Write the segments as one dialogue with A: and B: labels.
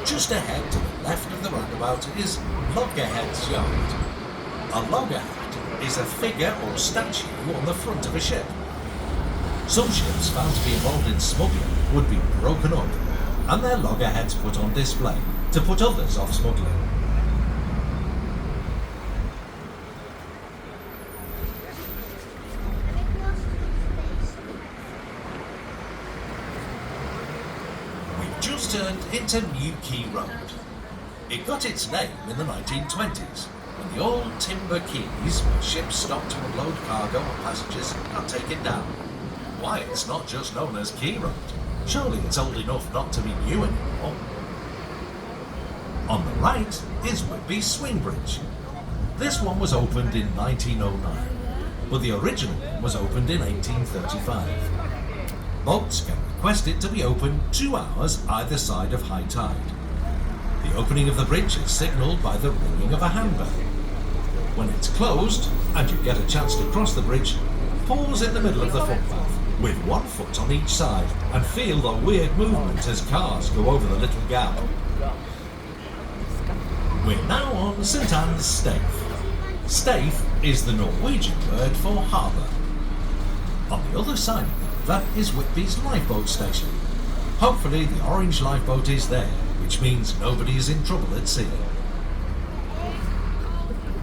A: Just ahead to the left of the roundabout is Loggerheads Yard. A loggerhead is a figure or statue on the front of a ship. Some ships found to be involved in smuggling would be broken up and their loggerheads put on display to put others off smuggling. We've just turned into New Quay Road. It got its name in the 1920s when the old timber quays where ships stopped to unload cargo and passengers got taken down. Why it's not just known as Quay Road? Surely it's old enough not to be new anymore. On the right is Whitby Swing Bridge. This one was opened in 1909, but the original one was opened in 1835. Boats can request it to be open 2 hours either side of high tide. The opening of the bridge is signalled by the ringing of a handbell. When it's closed, and you get a chance to cross the bridge, pause in the middle of the footpath, with 1 foot on each side, and feel the weird movement as cars go over the little gap. We're now on St Anne's Staith. Staith is the Norwegian word for harbour. On the other side of the river is Whitby's lifeboat station. Hopefully the orange lifeboat is there, which means nobody is in trouble at sea.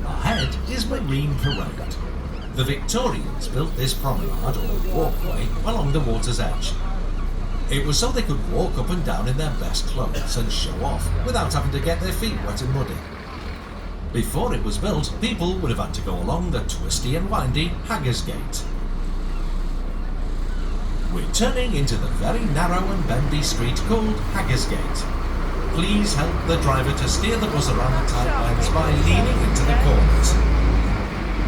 A: Ahead is Marine Parade. The Victorians built this promenade or walkway along the water's edge. It was so they could walk up and down in their best clothes and show off without having to get their feet wet and muddy. Before it was built, people would have had to go along the twisty and windy Hagger's Gate. We're turning into the very narrow and bendy street called Hagger's Gate. Please help the driver to steer the bus around the tight lines by leaning into the corners.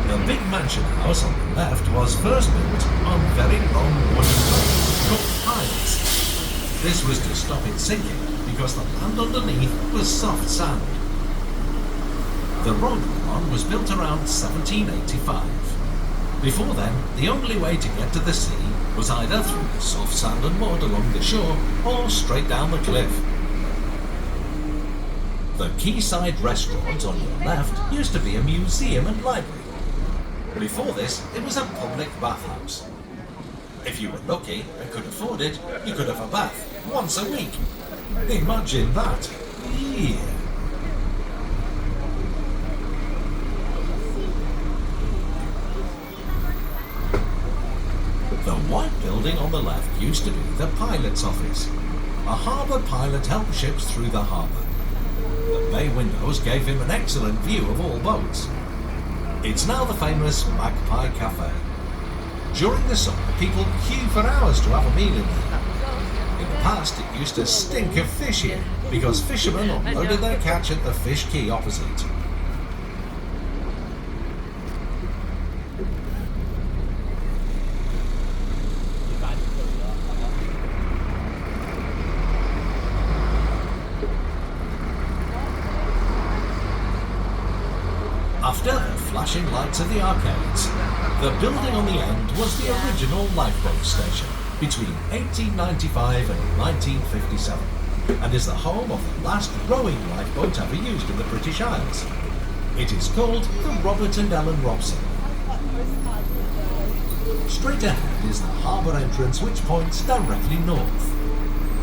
A: The big mansion house on the left was first built on very long wooden poles called piles. This was to stop it sinking because the land underneath was soft sand. The road we're on was built around 1785. Before then, the only way to get to the sea was either through the soft sand and mud along the shore or straight down the cliff. The quayside restaurant on your left used to be a museum and library. Before this, it was a public bathhouse. If you were lucky and could afford it, you could have a bath once a week. Imagine that. Yeah. The white building on the left used to be the pilot's office. A harbour pilot helped ships through the harbour. The bay windows gave him an excellent view of all boats. It's now the famous Magpie Cafe. During the summer, people queue for hours to have a meal in there. In the past, it used to stink of fish here because fishermen unloaded their catch at the fish quay opposite. After the flashing lights of the arcades, the building on the end was the original lifeboat station between 1895 and 1957 and is the home of the last rowing lifeboat ever used in the British Isles. It is called the Robert and Ellen Robson. Straight ahead is the harbour entrance which points directly north.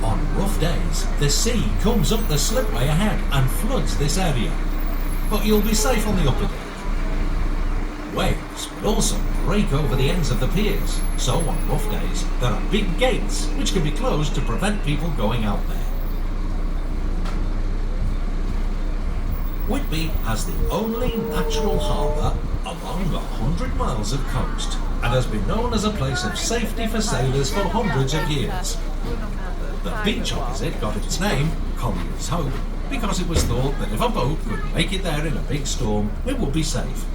A: On rough days, the sea comes up the slipway ahead and floods this area. But you'll be safe on the upper deck. Waves will also break over the ends of the piers, so on rough days there are big gates which can be closed to prevent people going out there. Whitby has the only natural harbour along 100 miles of coast and has been known as a place of safety for sailors for hundreds of years. The beach opposite got its name, Collier's Hope, because it was thought that if a boat could make it there in a big storm, it would be safe.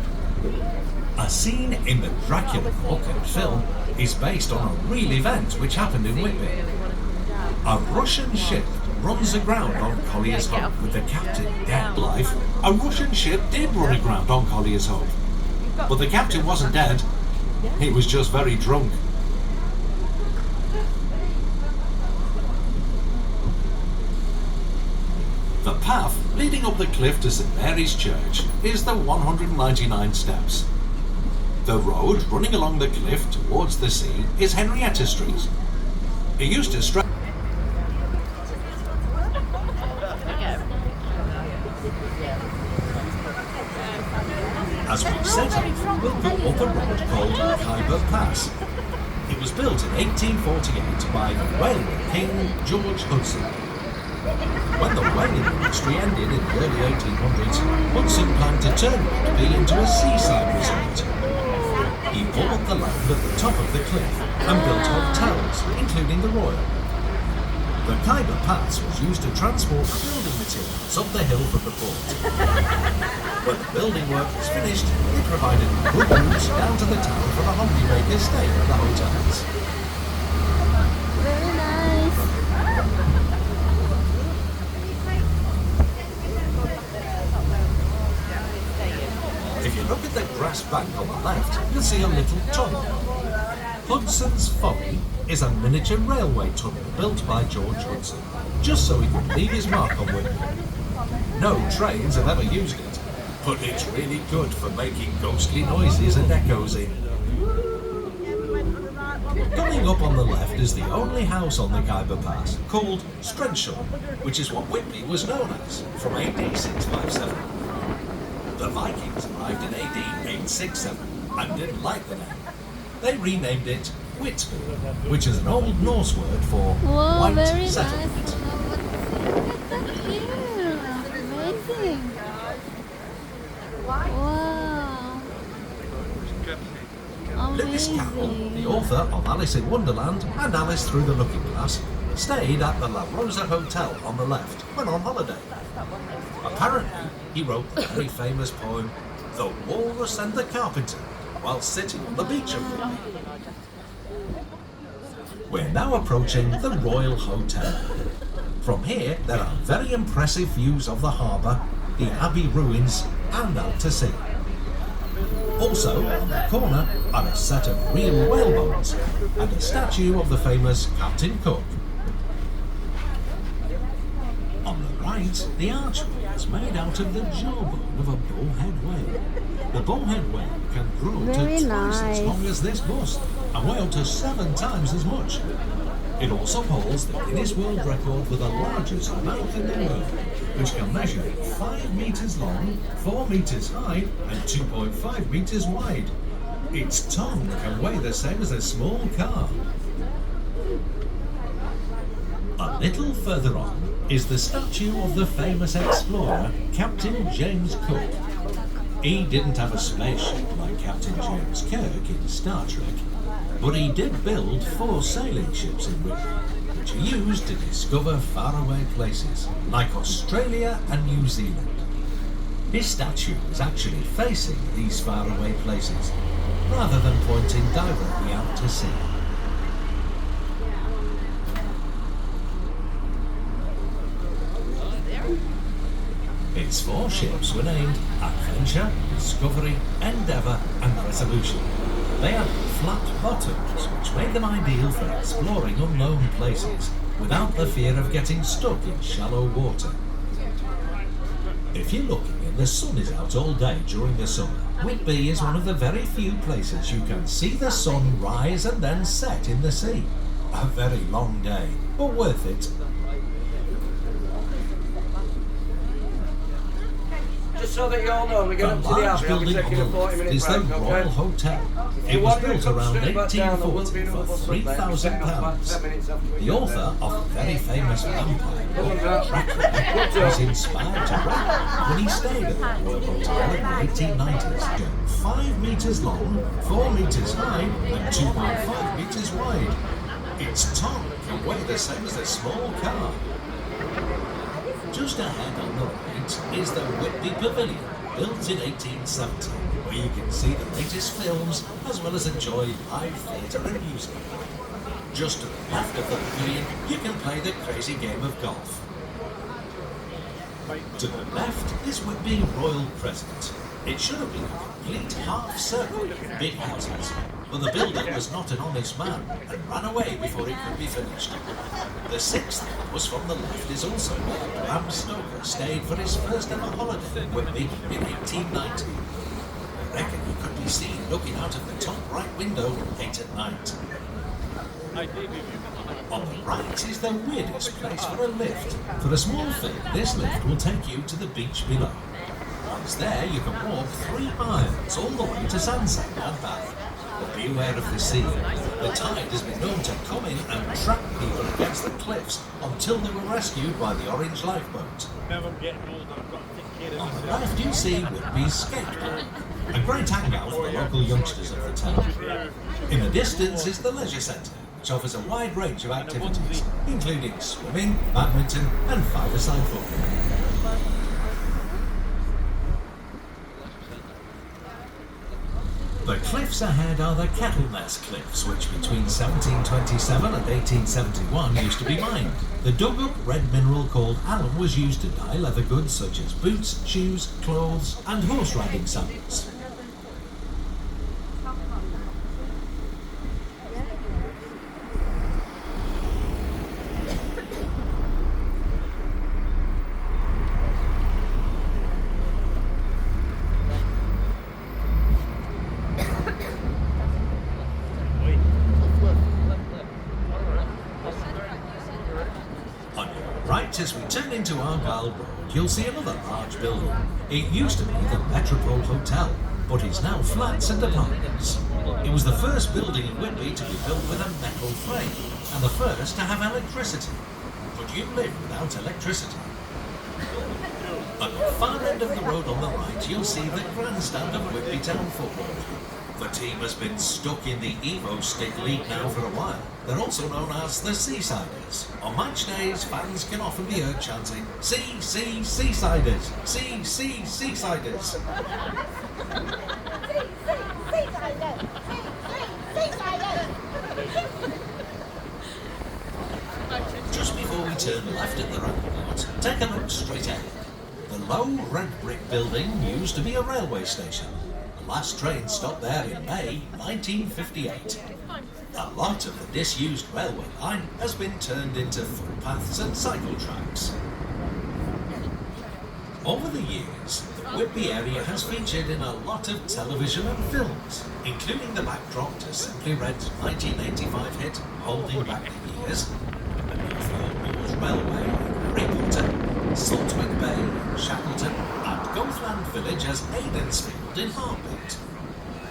A: A scene in the Dracula book and film is based on a real event which happened in Whitby. A Russian ship runs aground on Collier's Hope with the captain dead. Life, a Russian ship did run aground on Collier's Hope, but the captain wasn't dead, he was just very drunk. path leading up the cliff to St Mary's Church is the 199 steps. The road running along the cliff towards the sea is Henrietta Street. It used to stretch. As we set off, we'll go up a road called Kaiba Pass. It was built in 1848 by the railway king George Hudson. When the whaling industry ended in the early 1800s, Hudson planned to turn Whitby into a seaside resort. He bought the land at the top of the cliff and built hotels, including the Royal. The Kaiba Pass was used to transport building materials up the hill from the port. When the building work was finished, it provided good routes down to the town for the holidaymakers staying at the hotels.
B: Very nice.
A: If you look at the grass bank on the left, you'll see a little tunnel. Hudson's Folly is a miniature railway tunnel built by George Hudson, just so he could leave his mark on Whitby. No trains have ever used it, but it's really good for making ghostly noises and echoes in. Coming up on the left is the only house on the Kaiba Pass, called Strenshaw, which is what Whitby was known as from AD 657. The Vikings arrived in AD 867 and didn't like the name. They renamed it Whitby, which is an Old Norse word for white
B: very
A: settlement.
B: nice. Look at here. Amazing. Wow.
A: Lewis Carroll,
B: Amazing.
A: the author of Alice in Wonderland and Alice Through the Looking Glass, stayed at the La Rosa Hotel on the left when on holiday. Apparently, he wrote the very famous poem, The Walrus and the Carpenter, while sitting on the beach of Whitby. We're now approaching the Royal Hotel. From here, there are very impressive views of the harbour, the Abbey ruins, and out to sea. Also, on the corner are a set of real whalebones and a statue of the famous Captain Cook. On the right, the archway is made out of the jawbone of a bowhead whale. The bowhead whale can grow
B: Very
A: to twice
B: nice.
A: as long as this bust and weigh up to 7 times as much. It also holds the Guinness World Record for the largest mouth in the world, which can measure 5 metres long, 4 metres high and 2.5 metres wide. Its tongue can weigh the same as a small car. A little further on is the statue of the famous explorer, Captain James Cook. He didn't have a spaceship like Captain James Kirk in Star Trek, but he did build 4 sailing ships in Whitby, which he used to discover faraway places like Australia and New Zealand. His statue is actually facing these faraway places, rather than pointing directly out to sea. Its 4 ships were named Adventure, Discovery, Endeavour and Resolution. They had flat bottoms, which made them ideal for exploring unknown places without the fear of getting stuck in shallow water. If you're looking and the sun is out all day during the summer, Whitby is one of the very few places you can see the sun rise and then set in the sea. A very long day, but worth it.
C: Just so that you all know, we're
A: The
C: going up to the
A: large
C: Abbey, I'll be
A: building
C: taking a
A: on the
C: 40-minute
A: left is the
C: break,
A: Royal
C: okay?
A: Hotel.
C: If
A: It
C: you
A: was
C: want to
A: built
C: come
A: around
C: straight back down, there will be
A: 1840
C: another
A: for
C: bus up there. Setting off about
A: £3,000.
C: 10 minutes after we
A: The
C: get
A: author
C: there.
A: of the very famous vampire book, Dracula,
C: Good
A: was
C: job.
A: inspired to write when he stayed at the Royal Hotel in the 1890s. 5 metres long, 4 metres high and 2.5 metres wide. Its tongue can weigh the same as a small car. Just ahead on the right is the Whitby Pavilion, built in 1870, where you can see the latest films as well as enjoy live theatre and music. Just to the left of the pavilion, you can play the crazy game of golf. To the left is Whitby Royal Crescent. It should have been a complete half circle with big houses, but the builder was not an honest man and ran away before it could be finished. The sixth was from the left is also where Bram Stoker stayed for his first ever holiday in Whitby in 1890. I reckon he could be seen looking out of the top right window late at night. On the right is the weirdest place for a lift. For a small fee, this lift will take you to the beach below. Once there, you can walk 3 miles all the way to Sandside and back. But beware of the sea. The tide has been known to come in and trap people against the cliffs until they were rescued by the orange lifeboat. On the left, you see Whitby's skate park, a great hangout for the local youngsters of the town. In the distance is the leisure centre, which offers a wide range of activities, including swimming, badminton and five-a-side football. The cliffs ahead are the Kettleness Cliffs, which between 1727 and 1871 used to be mined. The dug-up red mineral called alum was used to dye leather goods such as boots, shoes, clothes and horse riding sandals. As we turn into Argyle Road, you'll see another large building. It used to be the Metropole Hotel, but is now flats and apartments. It was the first building in Whitby to be built with a metal frame, and the first to have electricity. Could you live without electricity? At the far end of the road on the right, you'll see the grandstand of Whitby Town Football. The team has been stuck in the Evo Stick League now for a while. They're also known as the Seasiders. On match days, fans can often be heard chanting, Seasiders! Seasiders! Just before we turn left at the roundabout, take a look straight ahead. The low red brick building used to be a railway station. Last train stopped there in May 1958. A lot of the disused railway line has been turned into footpaths and cycle tracks. Over the years, the Whitby area has featured in a lot of television and films, including the backdrop to Simply Red's 1985 hit Holding Back the Years, the North Railway in Harry Potter, Saltwick Bay in Shackleton, and Gothland Village as Aidensfield in Heartbeat.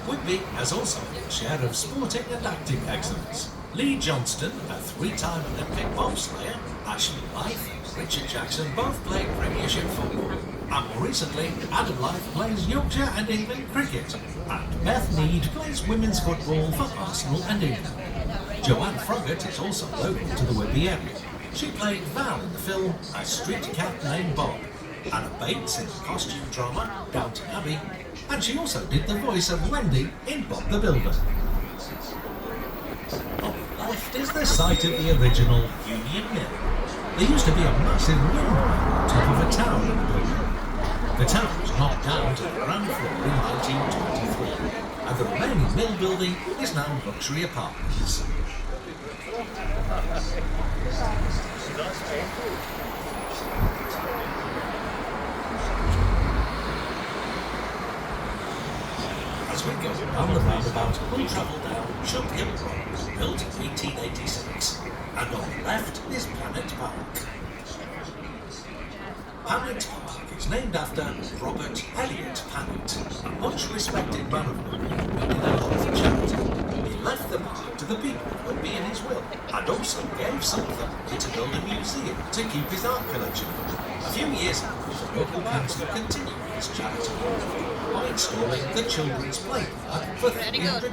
A: Whitby has also had a share of sporting and acting excellence. Lee Johnston, a 3-time Olympic bobslayer, Ashley Life and Richard Jackson both played Premiership football. And more recently, Adam Life plays Yorkshire and England cricket, and Beth Mead plays women's football for Arsenal and England. Joanne Froggatt is also local to the Whitby area. She played Val in the film A Street Cat Named Bob, Anna Bates in the costume drama Downton Abbey, and she also did the voice of Wendy in Bob the Builder. On the left is the site of the original Union Mill. There used to be a massive windmill on top of a tower in the building. The town was knocked down to the ground floor in 1923, and the remaining mill building is now luxury apartments. As we go down the roundabout, we'll travel down Chub Hill Road, built in 1886, and on the left is Planet Park. Planet Park is named after Robert Elliott Panet, a much respected man of Whitby who did a lot for charity. He left the park to the people of Whitby in his will, and also gave some of the money to build a museum to keep his art collection. A few years ago, the local council continued his charity work by installing the Children's Playpark for £300,000,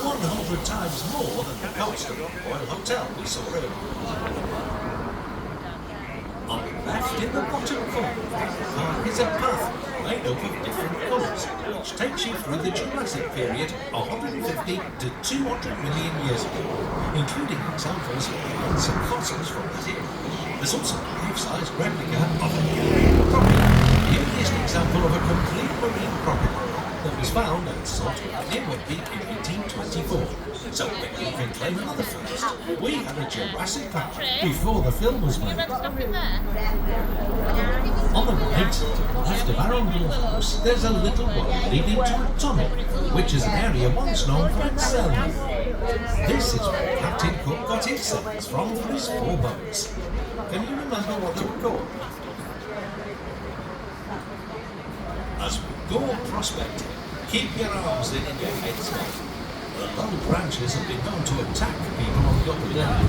A: 100 times more than the cost of the Royal Hotel we saw earlier. On the left in the bottom corner of the park is a path made up of different colours, which takes you through the Jurassic period 150 to 200 million years ago, including examples of plants and fossils from that era. There's also a life-sized replica of a marine crocodile. Here is an example of a complete marine crocodile that was found at Saltburn near Whitby in 1824. So Whitby can claim another first. We had a Jurassic Park before the film was made. On the right, to the left of our own little house, there's a little road leading to a tunnel, which is an area once known for its sailing. This is where Captain Cook got his sails from for his 4 boats. Can you remember what they were called? As we go prospecting, keep your arms in and your heads down. The low branches have been known to attack people on the upper deck.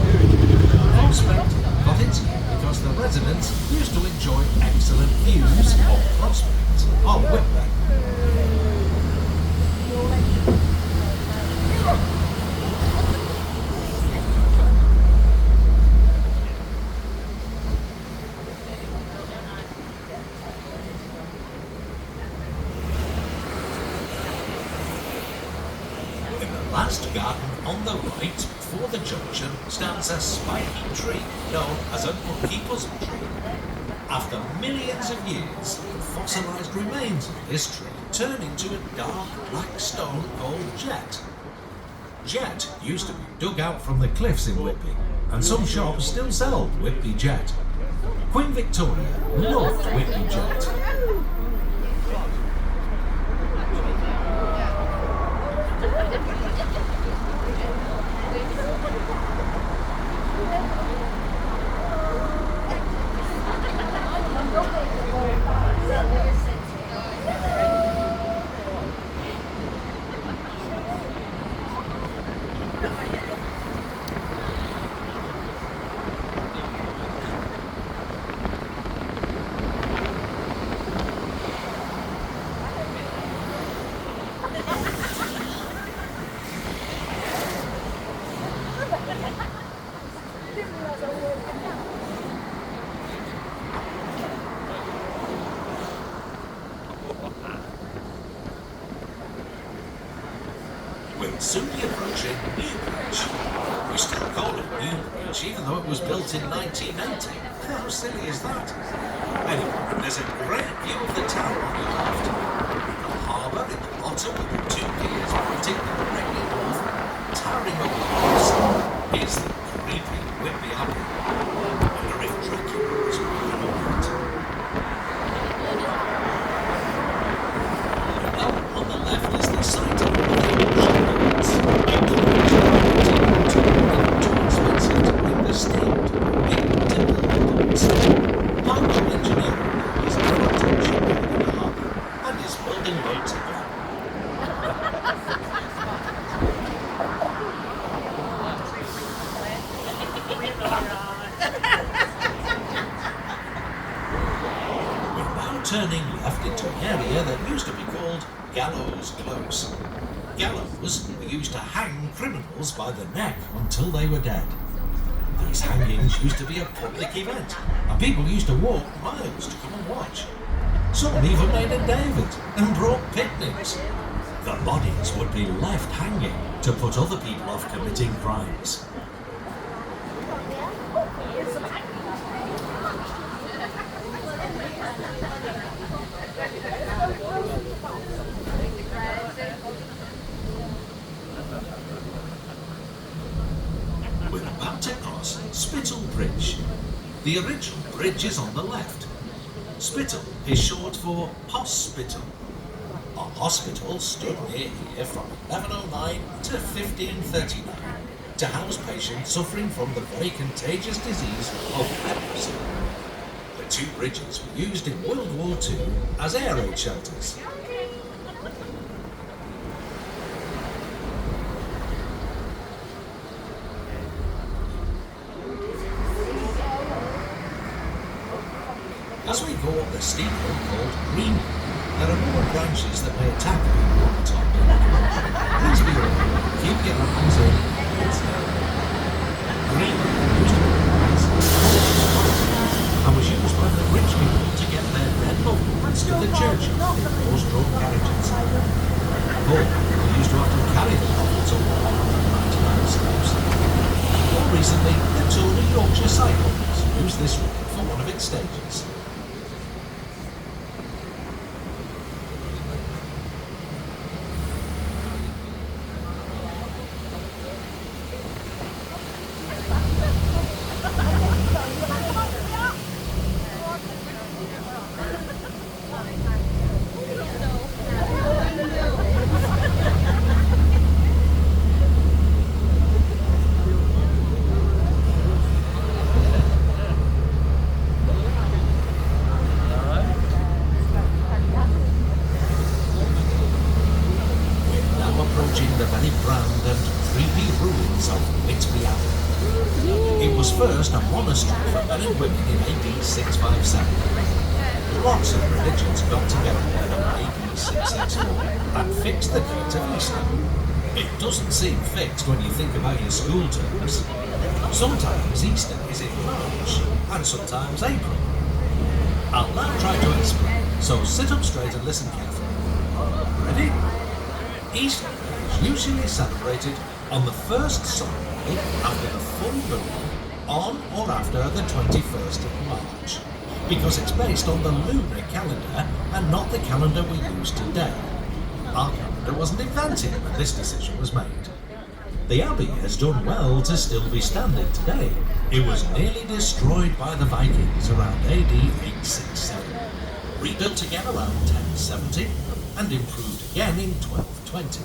A: Prospecting got its name because the residents used to enjoy excellent views of Prospect on Whitby. Last garden on the right, before the junction, stands a spiky tree known as a bookkeeper's tree. After millions of years, the fossilised remains of this tree turn into a dark black stone called jet. Jet used to be dug out from the cliffs in Whitby, and some shops still sell Whippy Jet. Queen Victoria loved Whippy Jet. We're soon approaching New Bridge. We still call it New Bridge even though it was built in 1980. How silly is that? Anyway, there's a great view of the town on your left. The harbour in the bottom with the 2 piers pointing directly north. Towering over the house is the creepy Whippy Abbey. I wonder if Dracula was running over it. On the left is the site of the turning left into an area that used to be called Gallows Close. Gallows were used to hang criminals by the neck until they were dead. These hangings used to be a public event, and people used to walk miles to come and watch. Some even made a day of it and brought picnics. The bodies would be left hanging to put other people off committing crimes. We're about to cross Spittle Bridge. The original bridge is on the left. Spittle is short for hospital. A hospital stood near here from 1109 to 1539 to house patients suffering from the very contagious disease of leprosy. The 2 bridges were used in World War II as air raid shelters. As we go up the steep hill called Green, there are more branches that may attack people on the top. Please be aware, keep your arms in and heads down. Green used to be rise and was used by the rich people to get their red loved to the church in horse-drawn carriages. Poor people used to have to carry the coffins up 190 steps. More recently, the Tour of Yorkshire Cycles used this route for one of its stages. was first a monastery for men and women in AD 657. Lots of religions got together in AD 664 and fixed the date of Easter. It doesn't seem fixed when you think about your school terms. Sometimes Easter is in March and sometimes April. I'll now try to explain, so sit up straight and listen carefully. Ready? Easter is usually celebrated on the first Sunday after the full moon on or after the 21st of March, because it's based on the lunar calendar and not the calendar we use today. Our calendar wasn't invented when this decision was made. The Abbey has done well to still be standing today. It was nearly destroyed by the Vikings around AD 867, rebuilt again around 1070, and improved again in 1220.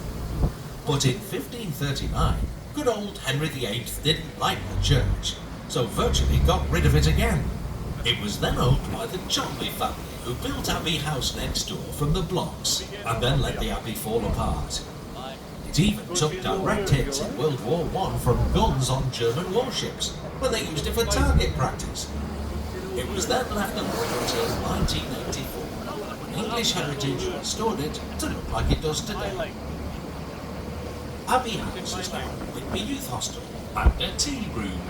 A: But in 1539, good old Henry VIII didn't like the church, so virtually got rid of it again. It was then owned by the Cholmondeley family, who built Abbey House next door from the blocks, and then let the Abbey fall apart. It even took direct hits in World War I from guns on German warships, when they used it for target practice. It was then left alone until 1984, when English Heritage restored it to look like it does today. Abbey House is now a Whitby Youth Hostel and a tea room.